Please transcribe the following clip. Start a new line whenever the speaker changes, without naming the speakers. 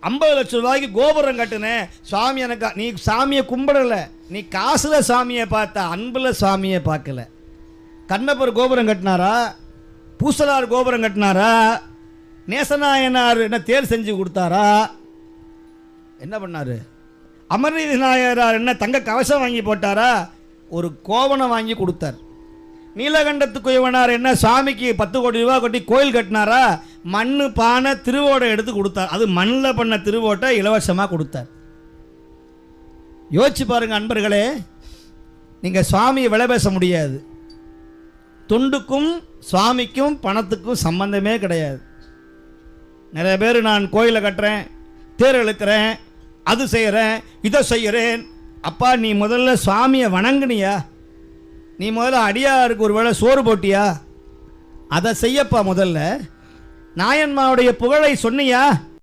50 லட்சம் ரூபாய்க்கு கோபுரம் கட்டுனேன் சுவாமி. எனக்கு நீ சாமியை கும்பிடலை, நீ காசில் சாமியை பார்த்த, அன்பில் சாமியை பார்க்கல. கண்ணப்பர் கோபுரம் கட்டினாரா? பூசலார் கோபுரம் கட்டினாரா? நேசநாயனார் என்ன தேர் செஞ்சு கொடுத்தாரா? என்ன பண்ணார்? அமர்நீதி நாயனார் என்ன தங்க கவசம் வாங்கி போட்டாரா? ஒரு கோவணம் வாங்கி கொடுத்தார். நீலகண்டத்து குயவனார் என்ன சாமிக்கு 10 கோடி ரூபா கொட்டி கோயில் கட்டினாரா? மண்ணு பானை திருவோடை எடுத்து கொடுத்தார். அது மண்ணில் பண்ண திருவோட்டை இலவசமாக கொடுத்தார். யோசிச்சு பாருங்க அன்பர்களே, நீங்கள் சுவாமியை விலை பேச முடியாது. தொண்டுக்கும் சுவாமிக்கும் பணத்துக்கும் சம்பந்தமே கிடையாது. நிறைய பேர் நான் கோயிலை கட்டுறேன், தேர் இழுக்கிறேன், அது செய்கிறேன், இதை செய்கிறேன். அப்பா நீ முதல்ல சுவாமியை வணங்குனியா? நீ முதல்ல அடியாருக்கு ஒரு வேளை சோறு போட்டியா? அதை செய்யப்பா. முதல்ல நாயன்மாவுடைய புகழை சொன்னியா?